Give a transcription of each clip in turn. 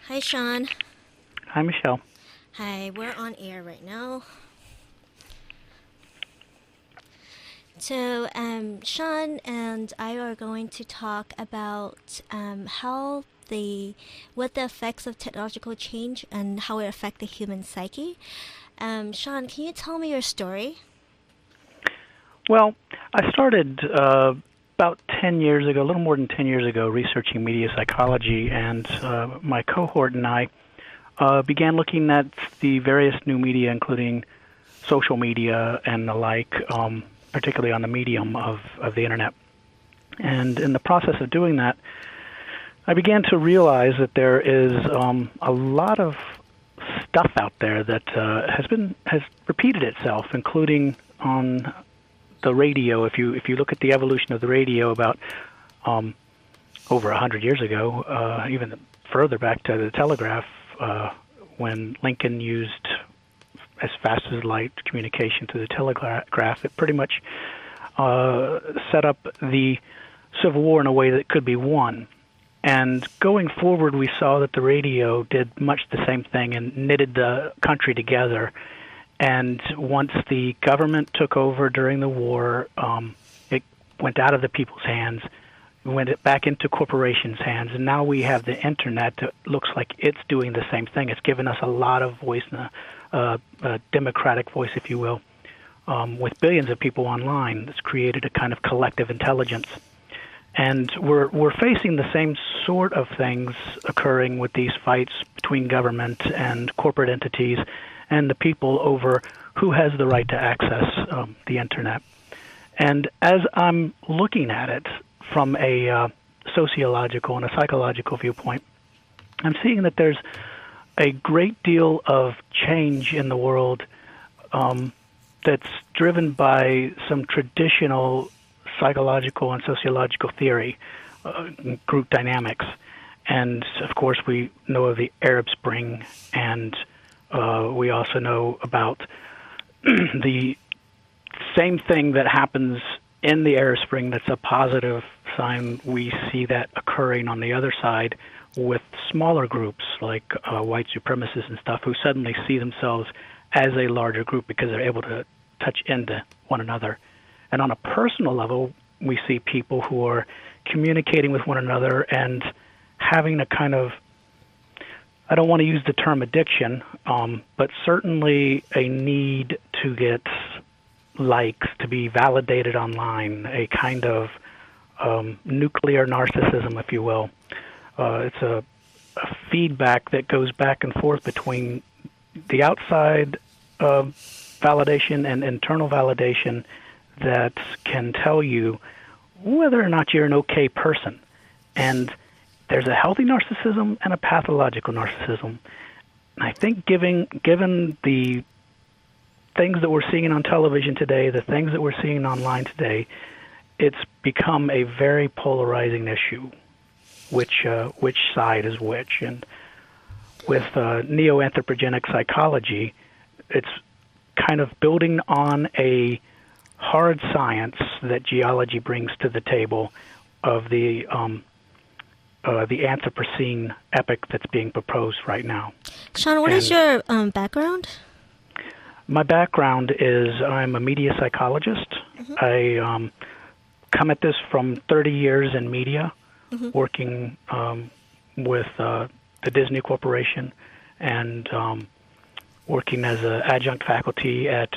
Hi, Sean. Hi, Michelle. Hi, we're on air right now. So, Sean and I are going to talk about what the effects of technological change and how it affect the human psyche. Sean, can you tell me your story? Well, I started about 10 years ago, a little more than 10 years ago, researching media psychology, and my cohort and I began looking at the various new media, including social media and the like, particularly on the medium of the internet. And in the process of doing that, I began to realize that there is a lot of stuff out there that has repeated itself, including on the radio. If you look at the evolution of the radio about over 100 years ago, even further back to the telegraph, when Lincoln used as fast as light communication through the telegraph, it pretty much set up the Civil War in a way that could be won. And going forward, we saw that the radio did much the same thing and knitted the country together. And once the government took over during the war, it went out of the people's hands, went back into corporations' hands, and now we have the internet that looks like it's doing the same thing. It's given us a lot of voice, a democratic voice, if you will, with billions of people online. It's created a kind of collective intelligence. And we're facing the same sort of things occurring with these fights between government and corporate entities and the people over who has the right to access the internet. And as I'm looking at it from a sociological and a psychological viewpoint, I'm seeing that there's a great deal of change in the world that's driven by some traditional psychological and sociological theory, group dynamics. And, of course, we know of the Arab Spring, and we also know about the same thing that happens in the Arab Spring that's a positive sign. We see that occurring on the other side with smaller groups like white supremacists and stuff who suddenly see themselves as a larger group because they're able to touch into one another. And on a personal level, we see people who are communicating with one another and having a kind of, I don't want to use the term addiction, but certainly a need to get likes, to be validated online, a kind of nuclear narcissism, if you will. It's a feedback that goes back and forth between the outside validation and internal validation that can tell you whether or not you're an okay person. And there's a healthy narcissism and a pathological narcissism. And I think given the things that we're seeing on television today, the things that we're seeing online today, it's become a very polarizing issue, which side is which. And with Neo-anthropogenic psychology, it's kind of building on a hard science that geology brings to the table of the Anthropocene epoch that's being proposed right now. Sean, what is your background? My background is I'm a media psychologist. Mm-hmm. I come at this from 30 years in media, Mm-hmm. working with the Disney Corporation and working as an adjunct faculty at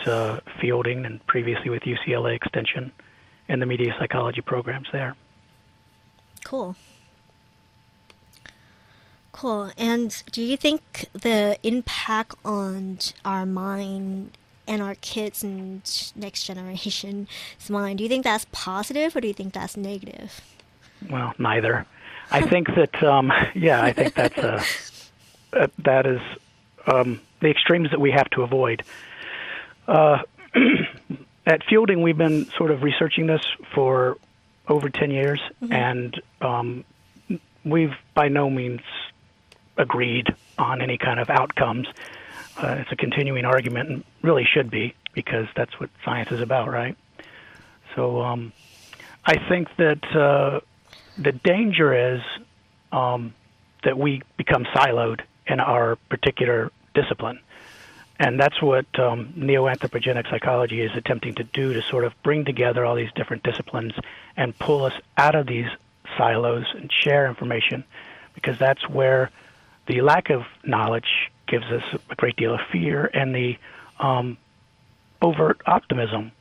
Fielding and previously with UCLA Extension in the media psychology programs there. Cool. Cool. And do you think the impact on our mind and our kids and next generation's mind, do you think that's positive or do you think that's negative? Well, neither. I think that, I think that is the extremes that we have to avoid. At Fielding, we've been sort of researching this for over 10 years, Mm-hmm. and we've by no means agreed on any kind of outcomes. It's a continuing argument and really should be, because that's what science is about, right? So I think that the danger is that we become siloed in our particular discipline. And that's what neo-anthropogenic psychology is attempting to do, to sort of bring together all these different disciplines and pull us out of these silos and share information, because that's where the lack of knowledge gives us a great deal of fear, and the overt optimism.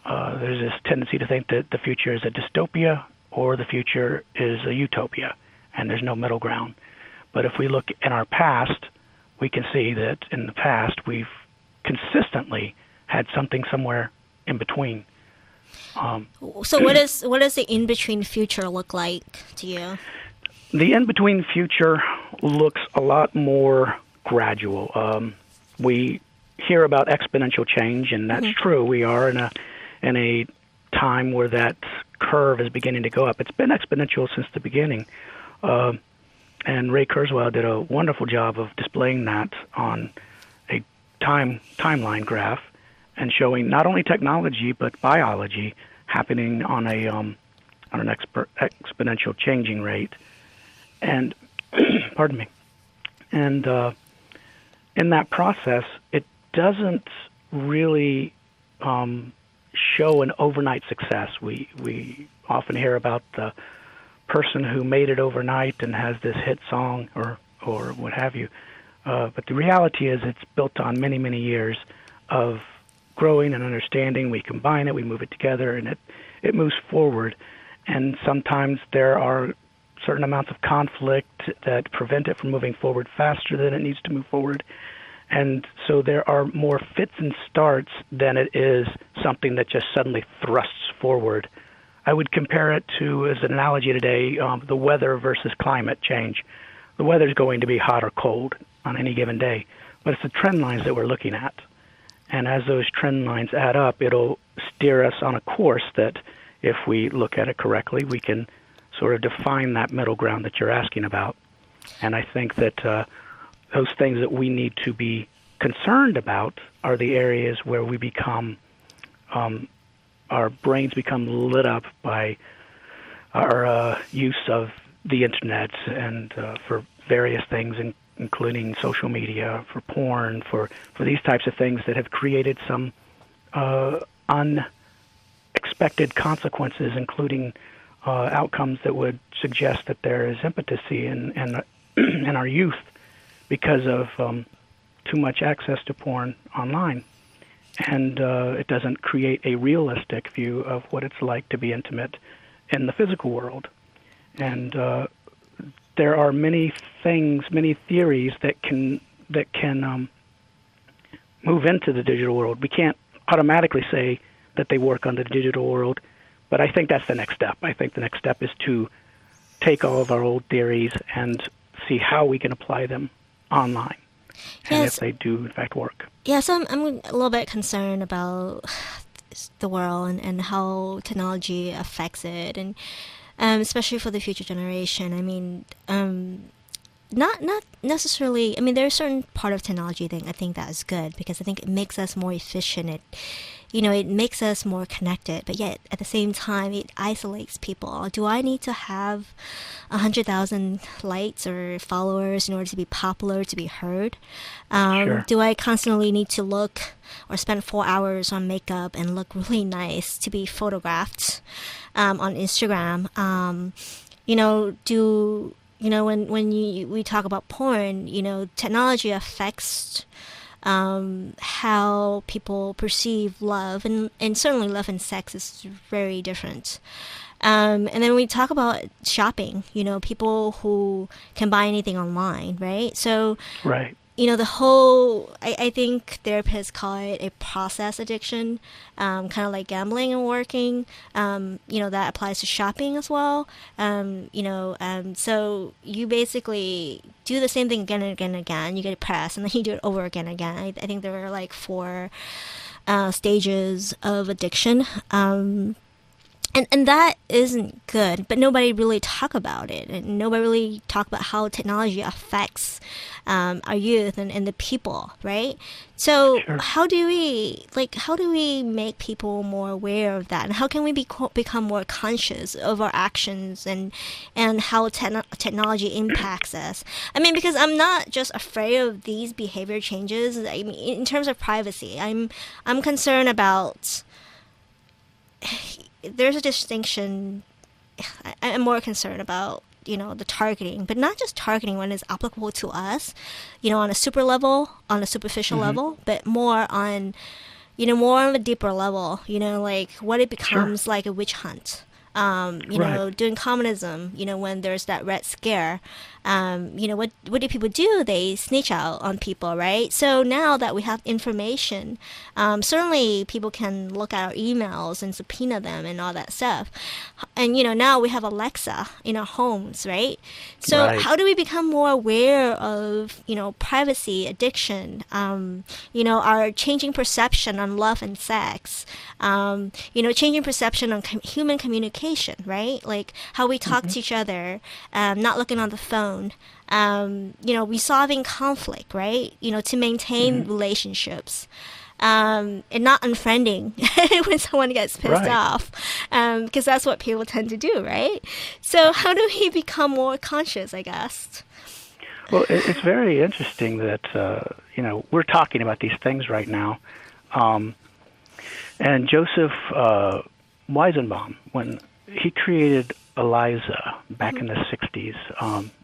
There's this tendency to think that the future is a dystopia or the future is a utopia, and there's no middle ground. But if we look in our past, we can see that in the past we've consistently had something somewhere in between. So what does the in-between future look like to you? The in-between future looks a lot more gradual. We hear about exponential change, and that's true. We are in a time where that curve is beginning to go up. It's been exponential since the beginning. And Ray Kurzweil did a wonderful job of displaying that on a timeline graph and showing not only technology but biology happening on an exponential changing rate. And pardon me. And in that process, it doesn't really show an overnight success. We often hear about the person who made it overnight and has this hit song or what have you. But the reality is it's built on many, many years of growing and understanding. We combine it, we move it together, and it moves forward. And sometimes there are certain amounts of conflict that prevent it from moving forward faster than it needs to move forward. And so there are more fits and starts than it is something that just suddenly thrusts forward. I would compare it to, as an analogy today, the weather versus climate change. The weather is going to be hot or cold on any given day, but it's the trend lines that we're looking at. And as those trend lines add up, it'll steer us on a course that, if we look at it correctly, we can sort of define that middle ground that you're asking about. And I think that those things that we need to be concerned about are the areas where we become our brains become lit up by our use of the internet and for various things, including social media, for porn, for these types of things that have created some unexpected consequences, including outcomes that would suggest that there is impotency in our youth because of too much access to porn online. And it doesn't create a realistic view of what it's like to be intimate in the physical world. And there are many things, many theories that can move into the digital world. We can't automatically say that they work on the digital world, but I think that's the next step. I think the next step is to take all of our old theories and see how we can apply them online. And if they do, in fact, work. Yeah, so I'm a little bit concerned about the world and how technology affects it, and especially for the future generation. I mean, not necessarily. I mean, there's a certain part of technology thing I think that is good, because I think it makes us more efficient. It makes us more connected, but yet at the same time, it isolates people. Do I need to have 100,000 likes or followers in order to be popular, to be heard? Sure. Do I constantly need to look or spend 4 hours on makeup and look really nice to be photographed on Instagram? When we talk about porn, technology affects how people perceive love, and certainly love and sex is very different. And then we talk about shopping, people who can buy anything online, right? So, right. The whole, I think therapists call it a process addiction, kind of like gambling and working. That applies to shopping as well. So you basically do the same thing again and again and again. You get depressed, and then you do it over again and again. I think there are like 4 stages of addiction. And that isn't good, but nobody really talk about it, and nobody really talk about how technology affects our youth and the people, right? So Sure. how do we make people more aware of that, and how can we become more conscious of our actions and how technology impacts us? I mean, because I'm not just afraid of these behavior changes. I mean, in terms of privacy, I'm concerned about. There's a distinction. I'm more concerned about the targeting, but not just targeting when it's applicable to us, on a super level, on a superficial Hmm. level, but more on more on a deeper level. Like what it Sure. becomes like a witch hunt. Right. During communism, when there's that Red Scare, what do people do? They snitch out on people, right? So now that we have information, certainly people can look at our emails and subpoena them and all that stuff. And, now we have Alexa in our homes, right? So Right. how do we become more aware of, privacy, addiction, our changing perception on love and sex, changing perception on human communication, right? Like how we talk Hmm. to each other, not looking on the phone, resolving conflict, right? To maintain Hmm. relationships. And not unfriending when someone gets pissed Right. off, because that's what people tend to do, right? So how do we become more conscious, I guess? Well, it's very interesting that we're talking about these things right now. Um, and Joseph Weizenbaum, when he created Eliza back in the 60s,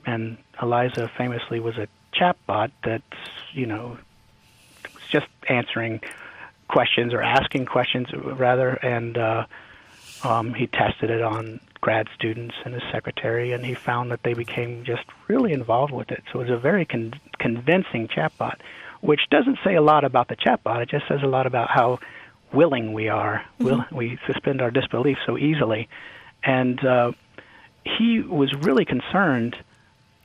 and Eliza famously was a chatbot that, was just answering questions or asking questions rather, and he tested it on grad students and his secretary, and he found that they became just really involved with it. So it was a very convincing chatbot, which doesn't say a lot about the chatbot. It just says a lot about how willing we are. We suspend our disbelief so easily. And he was really concerned.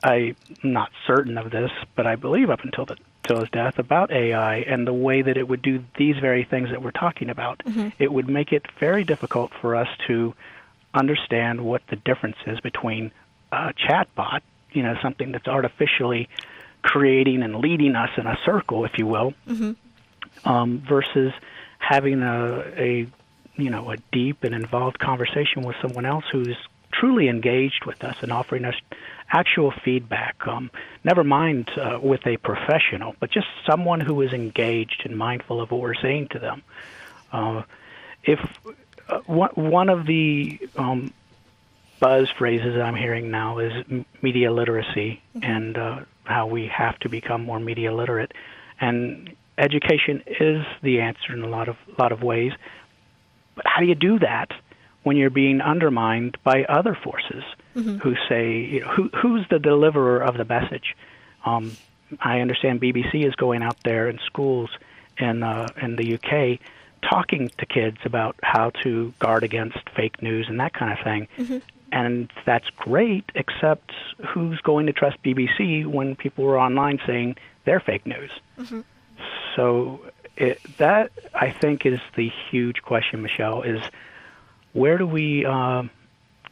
I'm not certain of this, but I believe up until his death, about AI and the way that it would do these very things that we're talking about. It would make it very difficult for us to understand what the difference is between a chatbot, something that's artificially creating and leading us in a circle, if you will, versus having a deep and involved conversation with someone else who's truly engaged with us and offering us actual feedback. Never mind with a professional, but just someone who is engaged and mindful of what we're saying to them. If one of the buzz phrases I'm hearing now is media literacy, and how we have to become more media literate, and education is the answer in a lot of ways. But how do you do that when you're being undermined by other forces who say, who's the deliverer of the message? I understand BBC is going out there in schools in the UK talking to kids about how to guard against fake news and that kind of thing. And that's great, except who's going to trust BBC when people are online saying they're fake news? So that, I think, is the huge question, Michelle, is where do we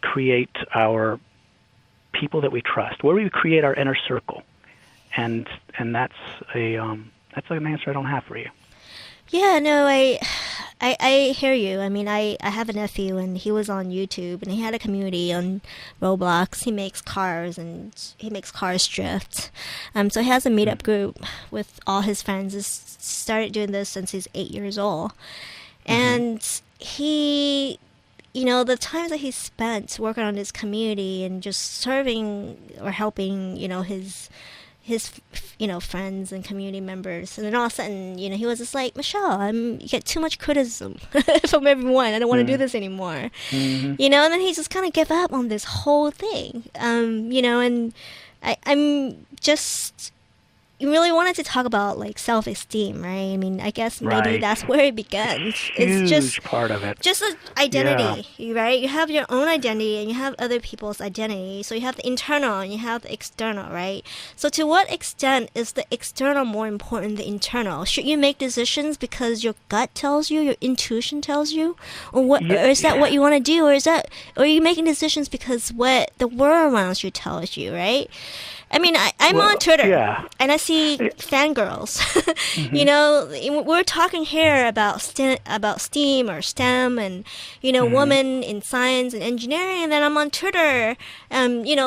create our people that we trust? Where do we create our inner circle? And that's an answer I don't have for you. Yeah, no, I hear you. I mean, I have a nephew, and he was on YouTube, and he had a community on Roblox. He makes cars, and he makes cars drift. So he has a meetup group with all his friends. He's started doing this since he's 8 years old. And he, the times that he spent working on his community and just serving or helping, his friends and community members, and then all of a sudden he was just like, Michelle, you get too much criticism from everyone, I don't want to do this anymore. Mm-hmm. And then he just kind of gave up on this whole thing. And I'm just you really wanted to talk about like self-esteem, right? I mean, I guess maybe Right. that's where it begins. It's Huge part of it. just an identity, right? You have your own identity and you have other people's identity. So you have the internal and you have the external, right? So to what extent is the external more important than the internal? Should you make decisions because your gut tells you, your intuition tells you, or what? Yeah, or is that what you want to do, or or are you making decisions because what the world around you tells you, right? I mean, I'm on Twitter, and I see fangirls. You know, we're talking here about STEAM or STEM, and women in science and engineering. And then I'm on Twitter,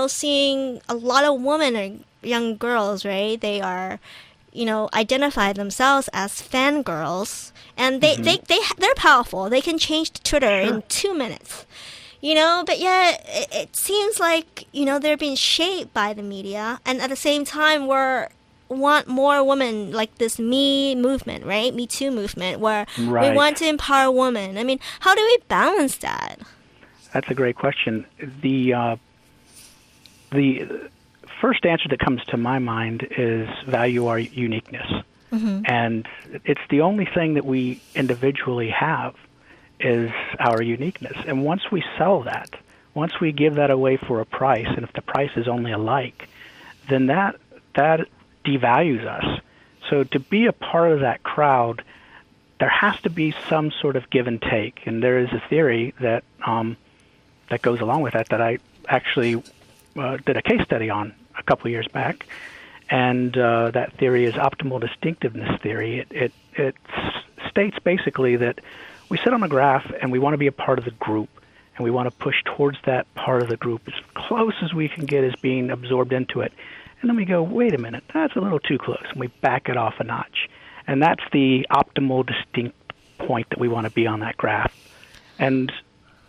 seeing a lot of women or young girls, right? They are, identify themselves as fangirls, and they're powerful. They can change Twitter in 2 minutes. But yet it seems like, they're being shaped by the media, and at the same time want more women, like this Me movement, right? Me Too movement, where we want to empower women. I mean, how do we balance that? That's a great question. The first answer that comes to my mind is value our uniqueness. And it's the only thing that we individually have is our uniqueness. And once we sell that, once we give that away for a price, and if the price is only alike, then that devalues us. So to be a part of that crowd, there has to be some sort of give and take. And there is a theory that that goes along with that I actually did a case study on a couple of years back. And that theory is optimal distinctiveness theory. It states basically that we sit on a graph and we want to be a part of the group, and we want to push towards that part of the group as close as we can get as being absorbed into it. And then we go, wait a minute, that's a little too close, and we back it off a notch. And that's the optimal distinct point that we want to be on that graph. And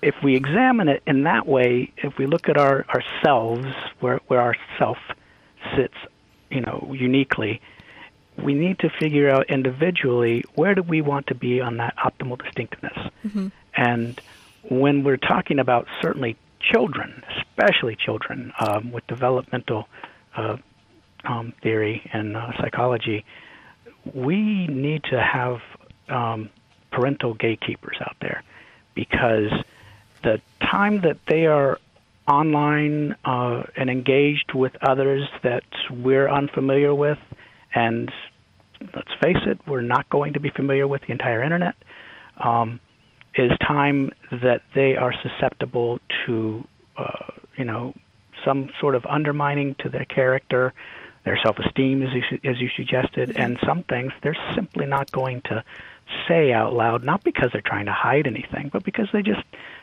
if we examine it in that way, if we look at ourselves, where our self sits, uniquely, we need to figure out individually where do we want to be on that optimal distinctiveness. And when we're talking about certainly children, especially children with developmental theory and psychology, we need to have parental gatekeepers out there, because the time that they are online and engaged with others that we're unfamiliar with, and let's face it, we're not going to be familiar with the entire internet, is time that they are susceptible to, some sort of undermining to their character, their self-esteem, as you suggested, and some things they're simply not going to say out loud, not because they're trying to hide anything, but because they just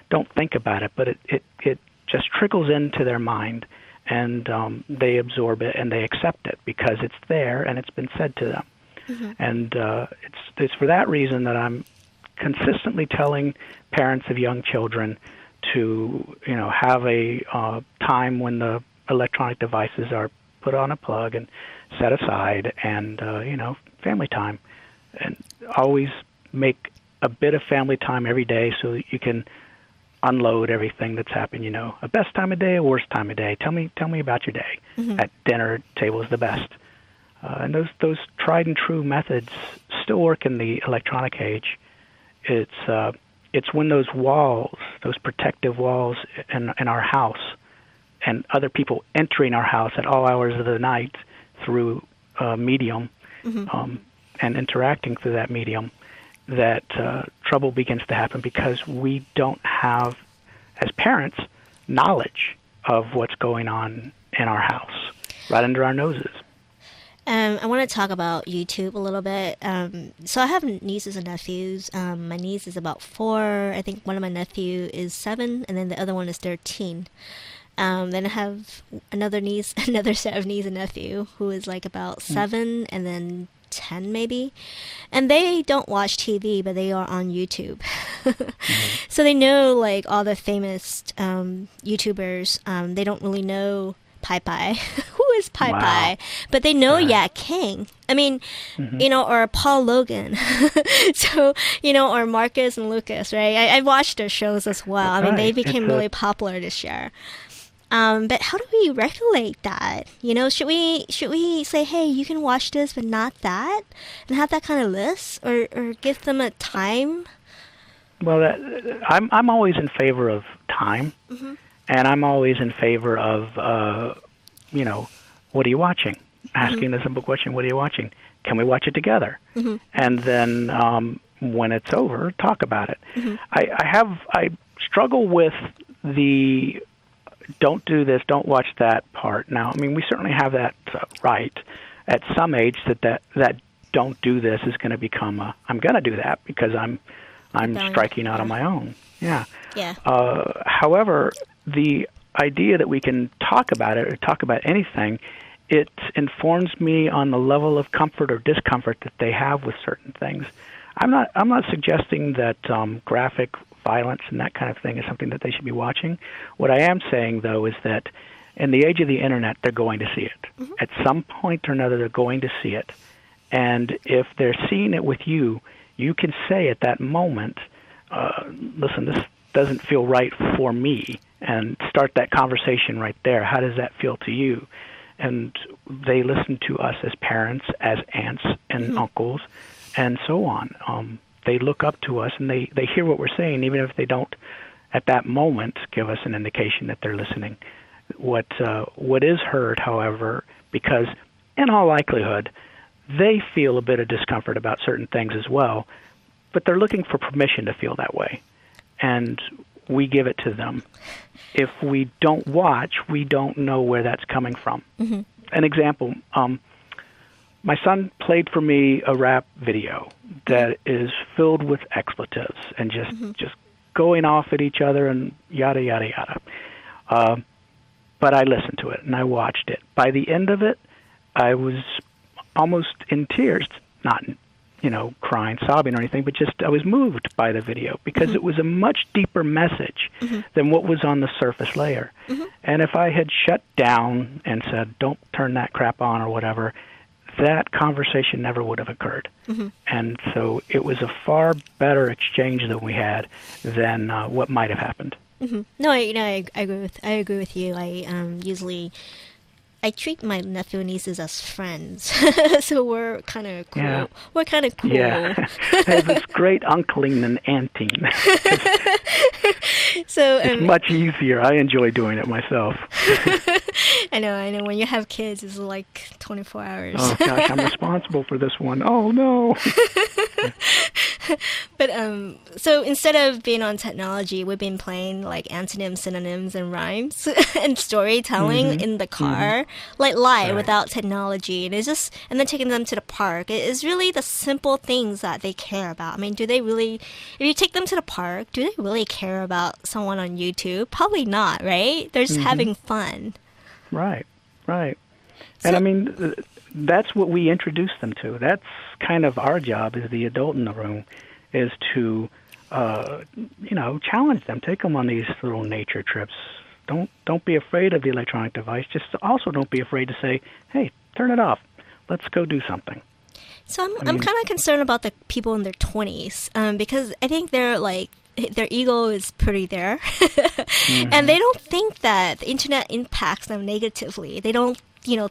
don't think about it, but it just trickles into their mind, and they absorb it and they accept it because it's there and it's been said to them. And it's for that reason that I'm consistently telling parents of young children to have a time when the electronic devices are put on a plug and set aside, and family time, and always make a bit of family time every day so that you can unload everything that's happened. A best time of day, a worst time of day. Tell me about your day. At dinner table is the best. And those tried and true methods still work in the electronic age. It's when those walls, those protective walls in our house, and other people entering our house at all hours of the night through medium and interacting through that medium, that trouble begins to happen, because we don't have, as parents, knowledge of what's going on in our house, right under our noses. I want to talk about YouTube a little bit. So I have nieces and nephews. My niece is about 4. I think one of my nephew is 7, and then the other one is 13. Then I have another set of niece and nephew who is like about 7, and then 10 maybe. And they don't watch TV, but they are on YouTube. So they know like all the famous YouTubers. They don't really know Pi. Who is Pi? But they know Yak King. I mean, or Paul Logan. So, or Marcus and Lucas, right? I watched their shows as well. I mean, they became really popular this year. But how do we regulate that? Should we say, hey, you can watch this, but not that, and have that kind of list, or give them a time? Well, I'm always in favor of time, and I'm always in favor of what are you watching? Asking the simple question, what are you watching? Can we watch it together? And then when it's over, talk about it. I struggle with the don't do this, don't watch that part. Now, I mean, we certainly have that right at some age that don't do this is going to become I'm going to do that because I'm striking out on my own. Yeah. Yeah. However, the idea that we can talk about it or talk about anything, it informs me on the level of comfort or discomfort that they have with certain things. I'm not suggesting that graphic violence and that kind of thing is something that they should be watching. What I am saying, though, is that in the age of the Internet, they're going to see it. At some point or another, they're going to see it. And if they're seeing it with you, you can say at that moment, listen, this doesn't feel right for me, and start that conversation right there. How does that feel to you? And they listen to us as parents, as aunts and uncles, and so on. They look up to us, and they hear what we're saying, even if they don't, at that moment, give us an indication that they're listening. What is heard, however, because in all likelihood, they feel a bit of discomfort about certain things as well, but they're looking for permission to feel that way, and we give it to them. If we don't watch, we don't know where that's coming from. An example, my son played for me a rap video that is filled with expletives and just going off at each other and yada, yada, yada. But I listened to it and I watched it. By the end of it, I was almost in tears, not crying, sobbing or anything, but just I was moved by the video because it was a much deeper message than what was on the surface layer. And if I had shut down and said, don't turn that crap on or whatever, that conversation never would have occurred. And so it was a far better exchange that we had than what might have happened. No, I agree with you. I treat my nephew and nieces as friends, so we're kind of cool. Yeah. We're kind of cool. Yeah, there's this great uncling and aunting. So it's much easier. I enjoy doing it myself. I know. When you have kids, it's like 24 hours. Oh gosh, I'm responsible for this one. Oh no. But so instead of being on technology, we've been playing like antonyms, synonyms, and rhymes and storytelling in the car, like live without technology, and and then taking them to the park. It's really the simple things that they care about. I mean, do they really? If you take them to the park, do they really care about someone on YouTube? Probably not, right? They're just having fun. Right. And I mean, that's what we introduce them to. That's kind of our job as the adult in the room, is to, challenge them, take them on these little nature trips. Don't be afraid of the electronic device. Just also don't be afraid to say, hey, turn it off. Let's go do something. So I'm kind of concerned about the people in their 20s because I think they're like, their ego is pretty there. And they don't think that the internet impacts them negatively. They don't,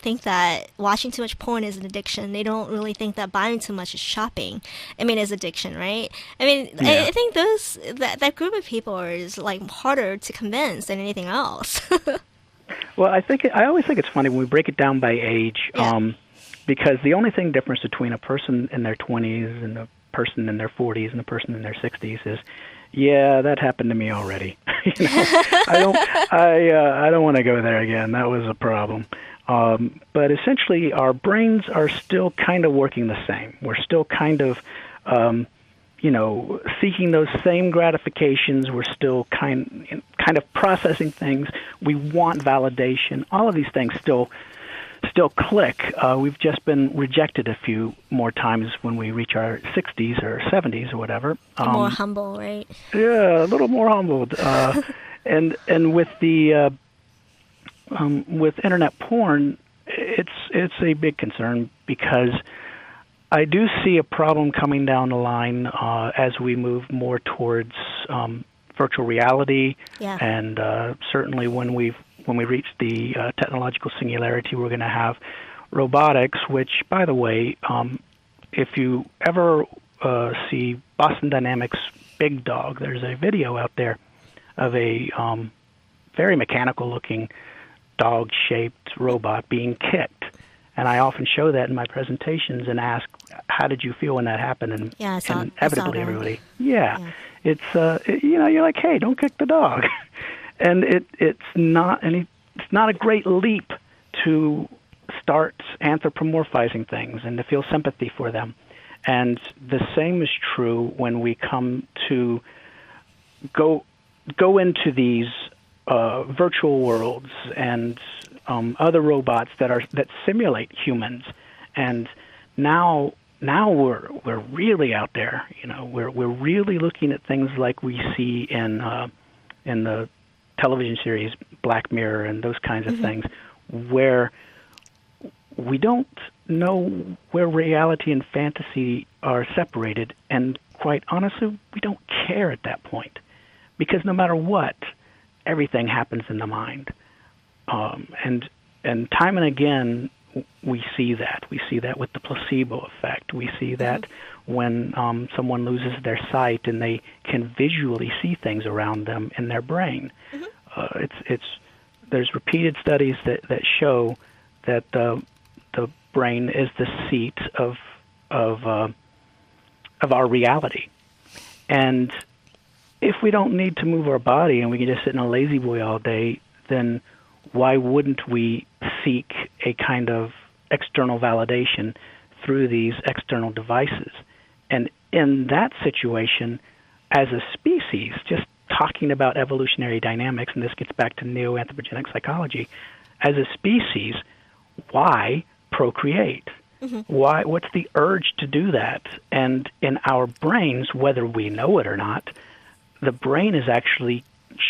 think that watching too much porn is an addiction. They don't really think that buying too much is shopping. Is addiction, right? I think that group of people is like harder to convince than anything else. Well, I always think it's funny when we break it down by age, because the only thing difference between a person in their 20s and a person in their 40s and a person in their 60s is, yeah, that happened to me already. I don't want to go there again. That was a problem. But essentially, our brains are still kind of working the same. We're still kind of, seeking those same gratifications. We're still kind of processing things. We want validation. All of these things still click. We've just been rejected a few more times when we reach our 60s or 70s or whatever. More humble, right? Yeah, a little more humbled. And with the with internet porn, it's a big concern because I do see a problem coming down the line as we move more towards virtual reality, and certainly when we've when we reach the technological singularity, we're going to have robotics, which, by the way, if you ever see Boston Dynamics' Big Dog, there's a video out there of a very mechanical-looking dog-shaped robot being kicked. And I often show that in my presentations and ask, how did you feel when that happened? And, inevitably everybody, it's, you're like, hey, don't kick the dog. And it's not a great leap to start anthropomorphizing things and to feel sympathy for them. And the same is true when we come to go into these virtual worlds and other robots that simulate humans. And now we're really out there. We're really looking at things like we see in the television series Black Mirror and those kinds of things, where we don't know where reality and fantasy are separated, and quite honestly, we don't care at that point, because no matter what, everything happens in the mind, and time and again we see that. We see that with the placebo effect. We see that when someone loses their sight and they can visually see things around them in their brain. There's repeated studies that show that the brain is the seat of our reality. And if we don't need to move our body and we can just sit in a lazy boy all day, then why wouldn't we seek a kind of external validation through these external devices? And in that situation, as a species, just talking about evolutionary dynamics, and this gets back to neo-anthropogenic psychology, as a species, why procreate? Why? What's the urge to do that? And in our brains, whether we know it or not, the brain is actually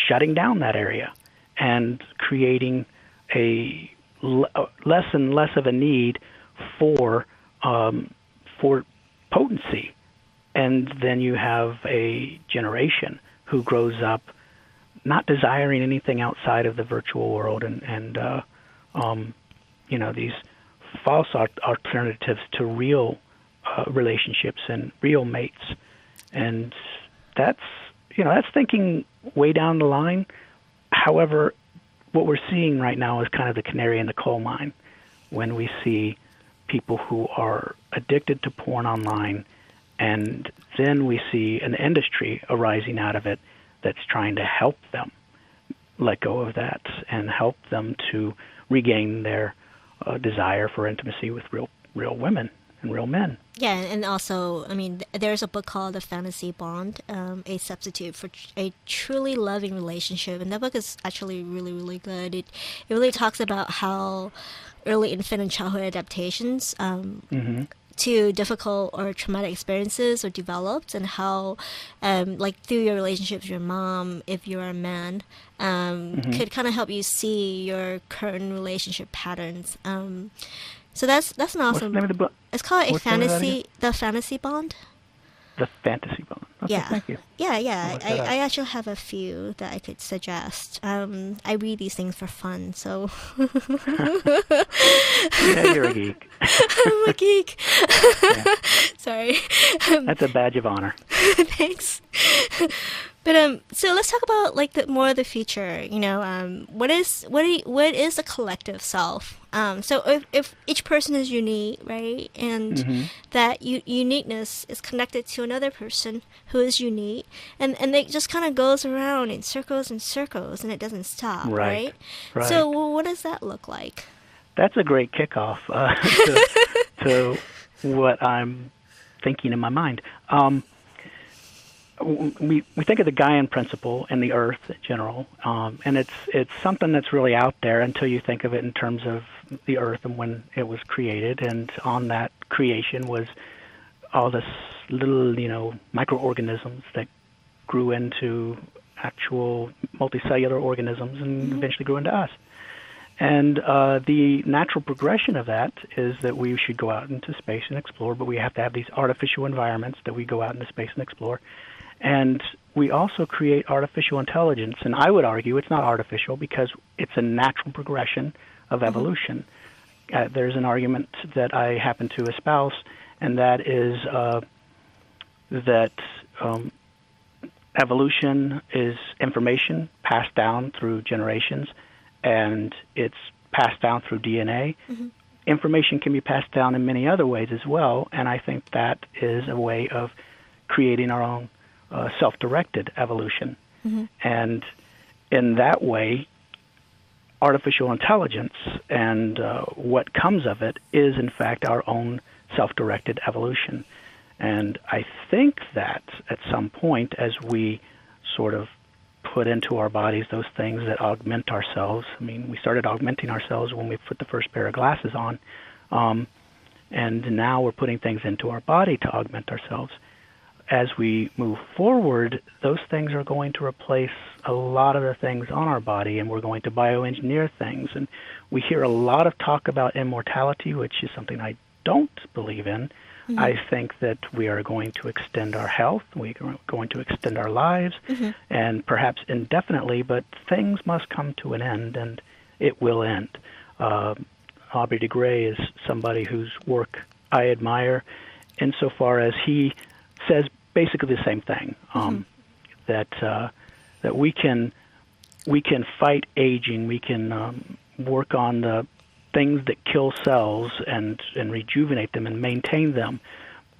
shutting down that area and creating a less and less of a need for potency. And then you have a generation who grows up not desiring anything outside of the virtual world and these false alternatives to real relationships and real mates. And that's thinking way down the line. However, what we're seeing right now is kind of the canary in the coal mine when we see people who are addicted to porn online, and then we see an industry arising out of it that's trying to help them let go of that and help them to regain their desire for intimacy with real women and real men. Yeah, and also, there's a book called The Fantasy Bond, a substitute for a truly loving relationship, and that book is actually really, really good. It really talks about how early infant and childhood adaptations to difficult or traumatic experiences are developed, and how, through your relationship with your mom, if you're a man, could kind of help you see your current relationship patterns. So that's an awesome. What's the name of the book? It's called The Fantasy Bond. The Fantasy Bond. Okay, thank you. Yeah. I actually have a few that I could suggest. I read these things for fun, so. Yeah, you're a geek. I'm a geek. Yeah. Sorry. That's a badge of honor. Thanks. But so let's talk about more of the future. What is the collective self? So if each person is unique, right, and that uniqueness is connected to another person who is unique, and it just kind of goes around in circles and circles, and it doesn't stop, right? So what does that look like? That's a great kickoff to what I'm thinking in my mind. We think of the Gaian principle and the Earth in general, and it's something that's really out there until you think of it in terms of the Earth and when it was created. And on that creation was all this little, microorganisms that grew into actual multicellular organisms and eventually grew into us. And the natural progression of that is that we should go out into space and explore, but we have to have these artificial environments that we go out into space and explore. And we also create artificial intelligence. And I would argue it's not artificial because it's a natural progression of evolution. There's an argument that I happen to espouse, and that is that evolution is information passed down through generations, and it's passed down through DNA. Information can be passed down in many other ways as well, and I think that is a way of creating our own self-directed evolution. And in that way, artificial intelligence and what comes of it is, in fact, our own self-directed evolution. And I think that at some point, as we sort of put into our bodies those things that augment ourselves, I mean, we started augmenting ourselves when we put the first pair of glasses on, and now we're putting things into our body to augment ourselves. As we move forward, those things are going to replace a lot of the things on our body, and we're going to bioengineer things. And we hear a lot of talk about immortality, which is something I don't believe in. I think that we are going to extend our health, we're going to extend our lives, and perhaps indefinitely, but things must come to an end, and it will end. Aubrey de Grey is somebody whose work I admire insofar as he says basically the same thing, that we can fight aging, we can work on the things that kill cells and rejuvenate them and maintain them,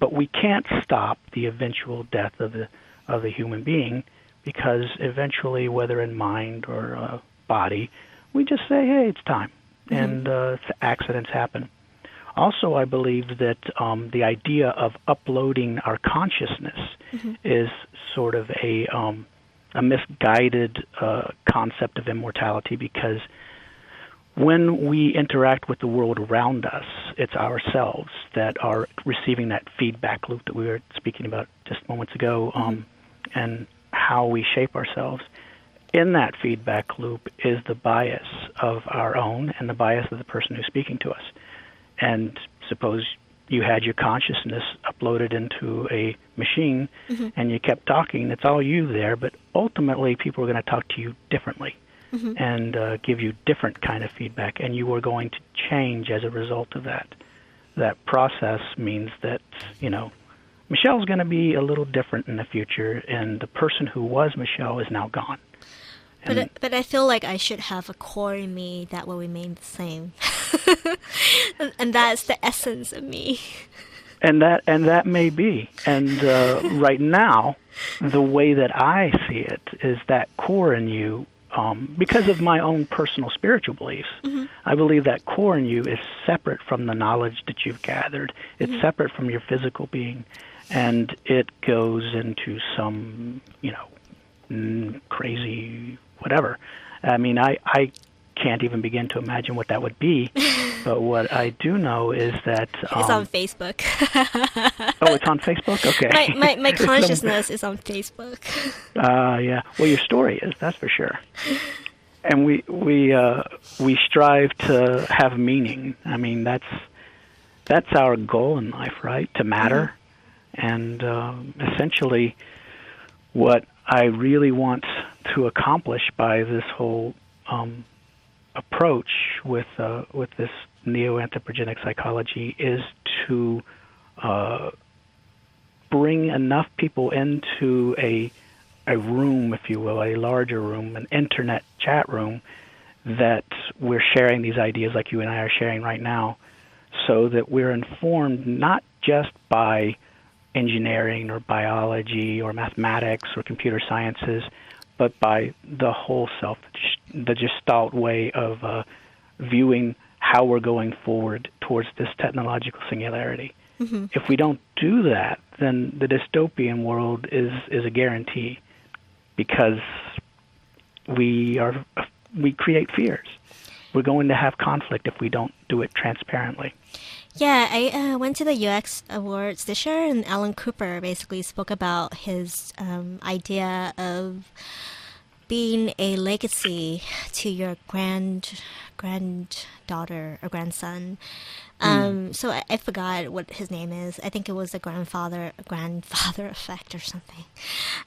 but we can't stop the eventual death of the human being, because eventually, whether in mind or body, we just say, hey, it's time, and accidents happen. Also, I believe that the idea of uploading our consciousness is sort of a misguided concept of immortality, because when we interact with the world around us, it's ourselves that are receiving that feedback loop that we were speaking about just moments ago, and how we shape ourselves. In that feedback loop is the bias of our own and the bias of the person who's speaking to us. And suppose you had your consciousness uploaded into a machine and you kept talking, it's all you there, but ultimately people are going to talk to you differently and give you different kind of feedback, and you are going to change as a result of that. That process means that, Michelle's going to be a little different in the future, and the person who was Michelle is now gone. But I feel like I should have a core in me that will remain the same. And that's the essence of me. And that may be. And right now, the way that I see it is that core in you, because of my own personal spiritual beliefs, I believe that core in you is separate from the knowledge that you've gathered. It's separate from your physical being, and it goes into some, crazy whatever. I mean, I can't even begin to imagine what that would be, but what I do know is that... it's on Facebook. Oh, it's on Facebook? Okay. My consciousness is on Facebook. Yeah. Well, your story is, that's for sure. And we strive to have meaning. I mean, that's our goal in life, right? To matter. And essentially, what I really want to accomplish by this whole approach with this neo-anthropogenic psychology is to bring enough people into a room, if you will, a larger room, an internet chat room, that we're sharing these ideas like you and I are sharing right now, so that we're informed not just by engineering or biology or mathematics or computer sciences, but by the whole self, the Gestalt way of viewing how we're going forward towards this technological singularity. If we don't do that, then the dystopian world is a guarantee, because we create fears. We're going to have conflict if we don't do it transparently. Yeah, I went to the UX Awards this year, and Alan Cooper basically spoke about his idea of being a legacy to your granddaughter or grandson, Mm. So I forgot what his name is. I think it was the grandfather effect or something.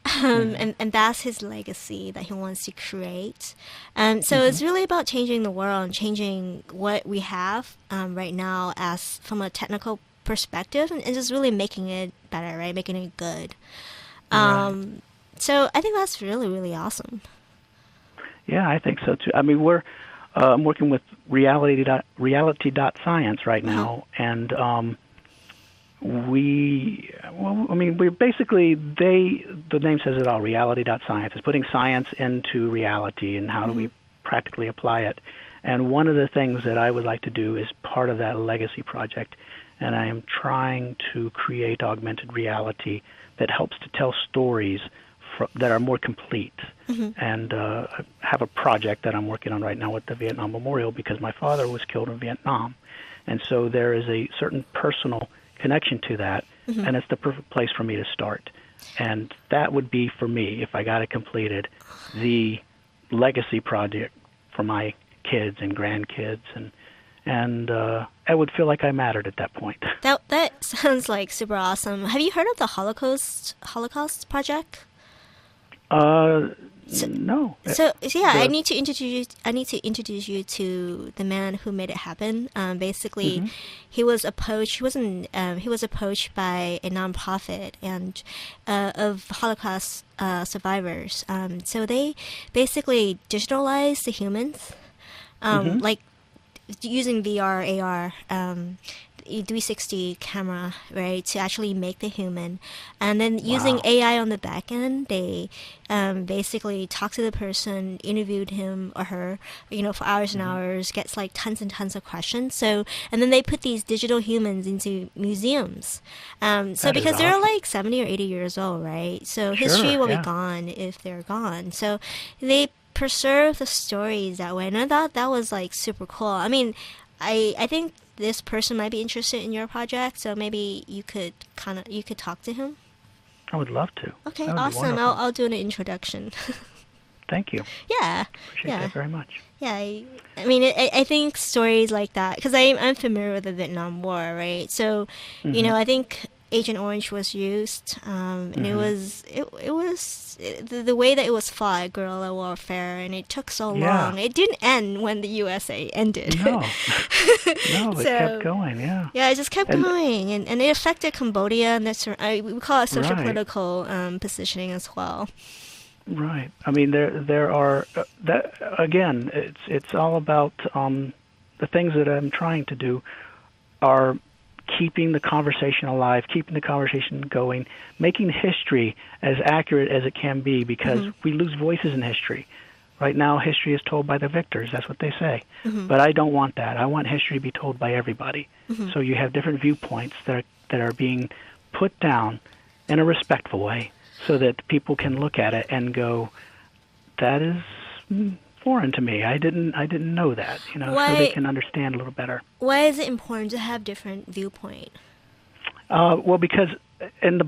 Mm-hmm. And that's his legacy that he wants to create. So Mm-hmm. it's really about changing the world and changing what we have right now as from a technical perspective, and just really making it better, right? Making it good. Right. So I think that's really, really awesome. Yeah, I think so too. I mean, I'm working with reality dot science right Uh-huh. now, and I mean, we're basically the name says it all. Reality dot science is putting science into reality, and how do Hmm. we practically apply it? And one of the things that I would like to do is part of that legacy project, and I am trying to create augmented reality that helps to tell stories that are more complete. Hmm. And I have a project that I'm working on right now with the Vietnam Memorial because my father was killed in Vietnam. And so there is a certain personal connection to that, Hmm. and it's the perfect place for me to start. And that would be, for me, if I got it completed, the legacy project for my kids and grandkids, and I would feel like I mattered at that point. That sounds like super awesome. Have you heard of the Holocaust Project? Uh, So, no, so yeah, the I need to introduce you to the man who made it happen. Basically, hmm he was approached. He wasn't. He was approached by a nonprofit and of Holocaust survivors. So they basically digitalized the humans, hmm like using VR, AR, 360 camera, right, to actually make the human. And then using wow, AI on the back end, they basically talk to the person, interviewed him or her, for hours and hmm hours, gets like tons and tons of questions. So, and then they put these digital humans into museums. So that is because they're awesome. like 70 or 80 years old, right? So history Sure, will be yeah. gone if they're gone. So they preserve the stories that way. And I thought that was like super cool. I mean, I think this person might be interested in your project, so maybe you could talk to him. I would love to. Okay, That would be awesome. I'll wonderful. I'll do an introduction. Thank you. Yeah, Appreciate yeah, that very much. yeah. I mean, I think stories like that because I'm familiar with the Vietnam War, right? So, hmm I think Agent Orange was used, and hmm it was the way that it was fought, guerrilla warfare, and it took so Yeah. long. It didn't end when the USA ended. No. No, it kept So going. Yeah. yeah, it just kept And going, and it affected Cambodia, and that's we call it social right, political positioning as well. right. I mean, there are that again. It's all about the things that I'm trying to do are keeping the conversation alive, keeping the conversation going, making history as accurate as it can be because Hmm. we lose voices in history. Right now, history is told by the victors. That's what they say. Hmm. But I don't want that. I want history to be told by everybody. Hmm. So you have different viewpoints that are being put down in a respectful way so that people can look at it and go, that is foreign to me. I didn't know that, so they Why can understand a little better. why is it important to have different viewpoint? Well, because in the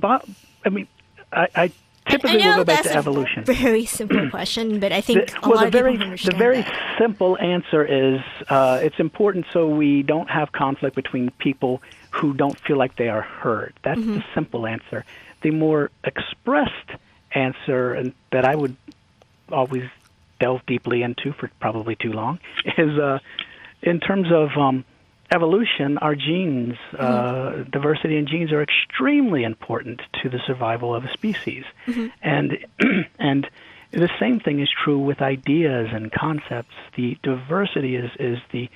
I mean, I I typically will know go back that's to a evolution. very simple question, but I think a Well, lot the of people very don't the understand very that. simple answer is it's important so we don't have conflict between people who don't feel like they are heard. That's Hmm. the simple answer. The more expressed answer, and that I would always delve deeply into for probably too long, is in terms of evolution, our genes, Hmm. diversity in genes are extremely important to the survival of a species. Hmm. And and the same thing is true with ideas and concepts. The diversity is the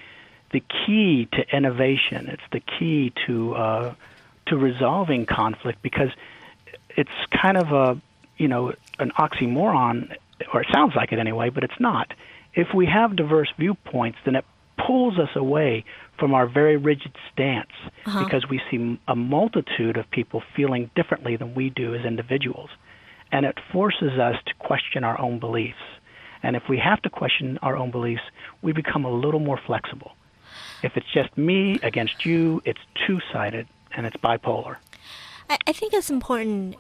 key to innovation. It's the key to resolving conflict because it's kind of an oxymoron, or it sounds like it anyway, but it's not. If we have diverse viewpoints, then it pulls us away from our very rigid stance Uh-huh. because we see a multitude of people feeling differently than we do as individuals. And it forces us to question our own beliefs. And if we have to question our own beliefs, we become a little more flexible. If it's just me against you, it's two-sided and it's bipolar. I think it's important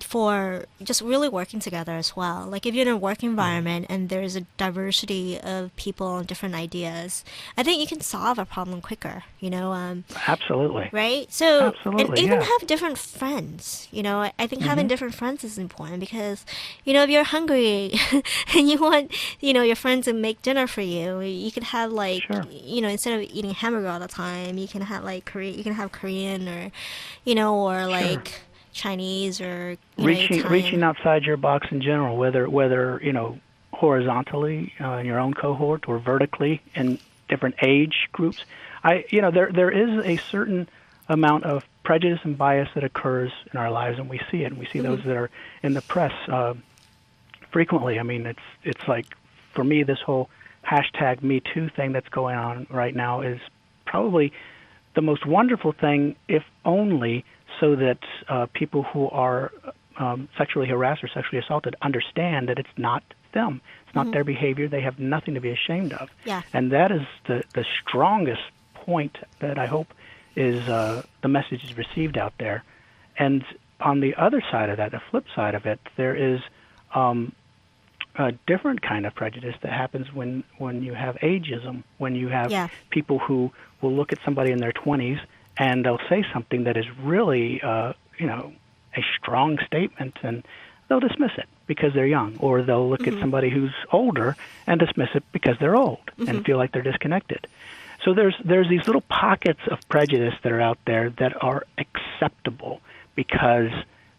for just really working together as well. Like if you're in a work environment and there's a diversity of people and different ideas, I think you can solve a problem quicker, Absolutely. right? So, and Absolutely, even yeah. have different friends, I think having different friends is important because, if you're hungry and you want, your friends to make dinner for you, you could have like, Sure. instead of eating hamburger all the time, you can have like you can have Korean or, or Sure. like Chinese or Reaching Italian. outside your box in general, whether horizontally in your own cohort or vertically in different age groups. There is a certain amount of prejudice and bias that occurs in our lives, and we see it. And we see those that are in the press frequently. I mean, it's like, for me, this whole hashtag Me Too thing that's going on right now is probably the most wonderful thing, if only so that people who are sexually harassed or sexually assaulted understand that it's not them. It's not their behavior. They have nothing to be ashamed of. Yeah. And that is the strongest point that I hope is the message is received out there. And on the other side of that, the flip side of it, there is a different kind of prejudice that happens when you have ageism, when you have people who will look at somebody in their 20s and they'll say something that is really, a strong statement, and they'll dismiss it because they're young, or they'll look at somebody who's older and dismiss it because they're old and feel like they're disconnected. So there's these little pockets of prejudice that are out there that are acceptable because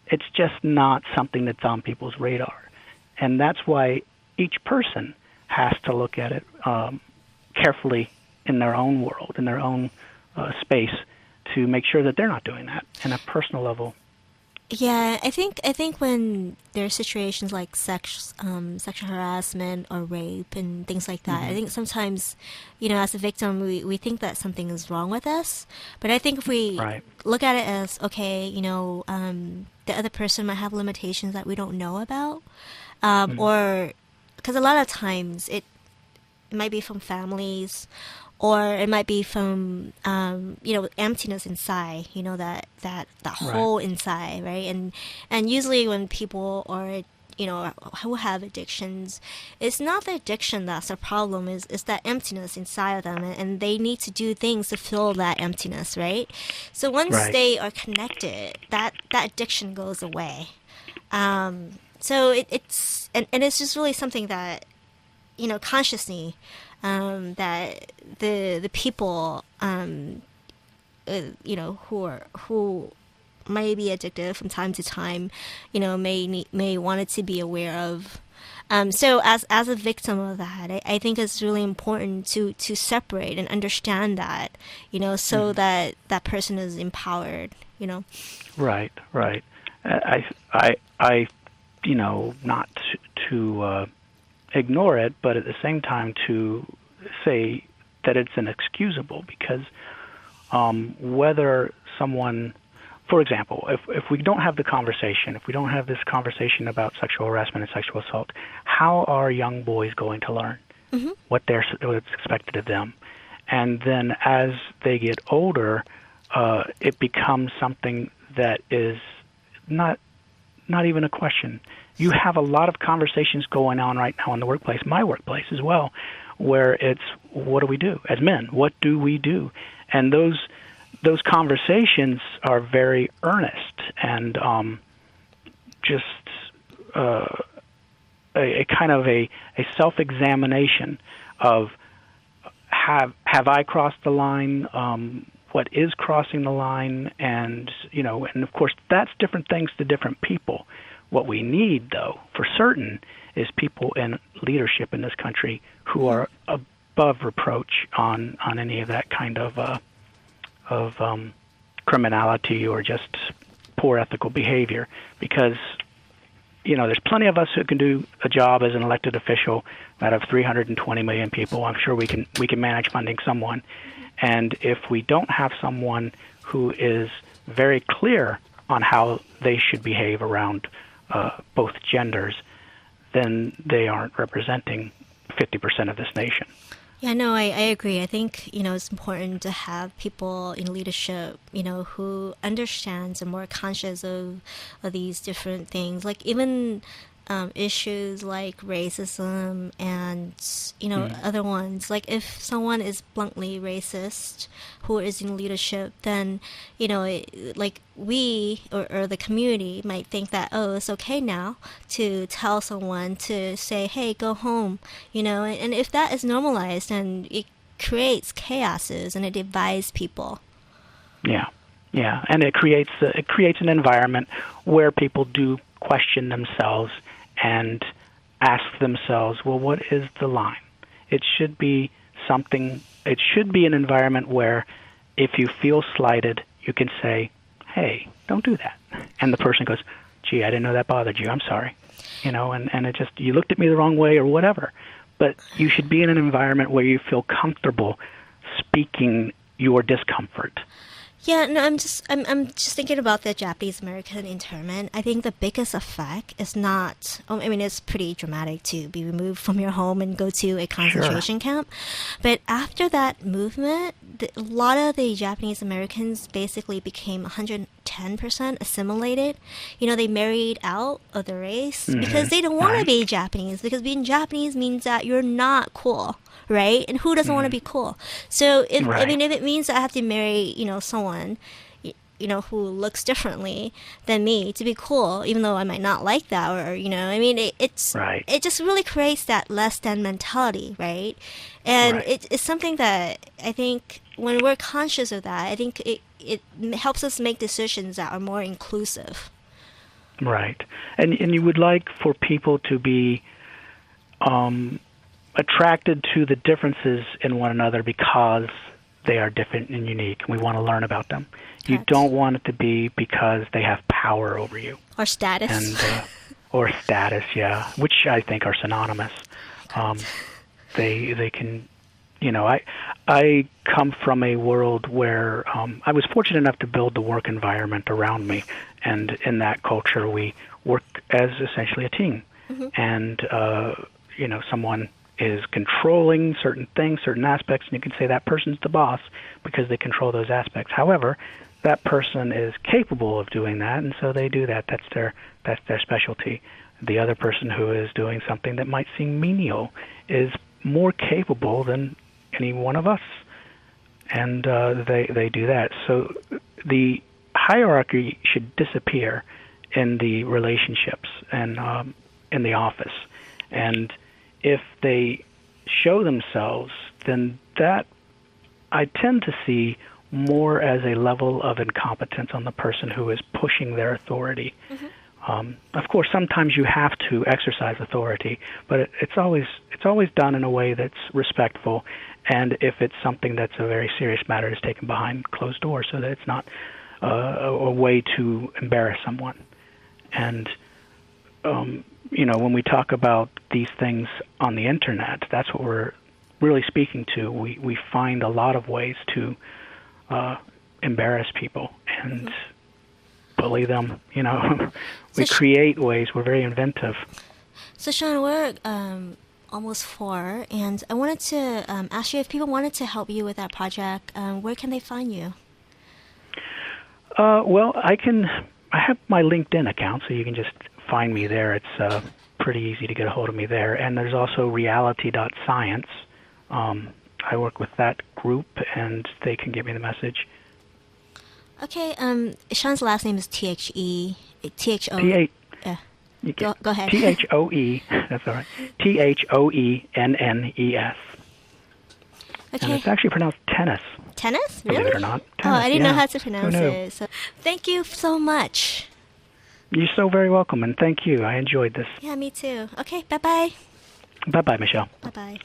it's just not something that's on people's radar. And that's why each person has to look at it carefully in their own world, in their own space, to make sure that they're not doing that on a personal level. Yeah, I think when there are situations like sexual harassment or rape and things like that, I think sometimes, as a victim, we think that something is wrong with us. But I think if we look at it as, okay, the other person might have limitations that we don't know about, or because a lot of times it might be from families, or it might be from emptiness inside, that hole inside, right? And usually when people or who have addictions, it's not the addiction that's the problem, is that emptiness inside of them, and they need to do things to fill that emptiness, right? So once they are connected, that addiction goes away. So it's just really something that consciously, that the people who may be addicted from time to time, may want it to be aware of. So as a victim of that, I think it's really important to separate and understand that, so that person is empowered, Right. I not to ignore it, but at the same time to say that it's inexcusable, because whether someone, for example, if we don't have the conversation, if we don't have this conversation about sexual harassment and sexual assault, how are young boys going to learn what's expected of them? And then as they get older, it becomes something that is not even a question. You have a lot of conversations going on right now in the workplace, my workplace as well, where it's, what do we do as men? What do we do? And those conversations are very earnest and just a kind of a self-examination of have I crossed the line? What is crossing the line? And and of course that's different things to different people. What we need, though, for certain, is people in leadership in this country who are above reproach on any of that kind of criminality or just poor ethical behavior. Because there's plenty of us who can do a job as an elected official out of 320 million people. I'm sure we can manage funding someone. And if we don't have someone who is very clear on how they should behave around both genders, then they aren't representing 50% of this nation. Yeah, no, I agree. I think, it's important to have people in leadership, who understands and more conscious of these different things. Like even issues like racism and, other ones. Like if someone is bluntly racist who is in leadership, then, like we or the community might think that, oh, it's okay now to tell someone to say, hey, go home, and if that is normalized, then it creates chaoses and it divides people. Yeah, yeah, and it creates an environment where people do question themselves and ask themselves, well, what is the line? It should be an environment where if you feel slighted, you can say, hey, don't do that. And the person goes, gee, I didn't know that bothered you. I'm sorry. And it just, you looked at me the wrong way or whatever. But you should be in an environment where you feel comfortable speaking your discomfort. Yeah, no, I'm just thinking about the Japanese American internment. I think the biggest effect is not. I mean, it's pretty dramatic to be removed from your home and go to a concentration camp. But after that movement, a lot of the Japanese Americans basically became 110% assimilated. They married out of the race because they don't want to be Japanese. Because being Japanese means that you're not cool. Right? And who doesn't want to be cool? So if it means that I have to marry, someone, who looks differently than me to be cool, even though I might not like that, or it just really creates that less than mentality, right? And it's something that I think when we're conscious of that, I think it helps us make decisions that are more inclusive. Right, and you would like for people to be attracted to the differences in one another because they are different and unique, and we want to learn about them. Correct. You don't want it to be because they have power over you. Or status. And, or status, yeah, which I think are synonymous. They can, I come from a world where I was fortunate enough to build the work environment around me, and in that culture we work as essentially a team. And, someone is controlling certain things, certain aspects, and you can say that person's the boss because they control those aspects. However, that person is capable of doing that, and so they do that. That's their specialty. The other person who is doing something that might seem menial is more capable than any one of us, and they do that. So the hierarchy should disappear in the relationships and in the office. And if they show themselves, then that I tend to see more as a level of incompetence on the person who is pushing their authority. Of course, sometimes you have to exercise authority, but it's always done in a way that's respectful, and if it's something that's a very serious matter, it's taken behind closed doors so that it's not a way to embarrass someone. And when we talk about these things on the internet, that's what we're really speaking to. We find a lot of ways to embarrass people and bully them. We create ways. We're very inventive. So, Sean, we're almost 4, and I wanted to ask you if people wanted to help you with that project, where can they find you? Well, I have my LinkedIn account, so you can just find me there. It's pretty easy to get a hold of me there. And there's also reality.science. I work with that group, and they can give me the message. Okay. Sean's last name is T-H-O. Go ahead. T-H-O-E. That's all right. T-H-O-E-N-N-E-S. Okay. And it's actually pronounced tennis. Tennis? Really? Believe it or not. Oh, Tennis, I didn't know how to pronounce it. So, thank you so much. You're so very welcome, and thank you. I enjoyed this. Yeah, me too. Okay, bye-bye. Bye-bye, Michelle. Bye-bye.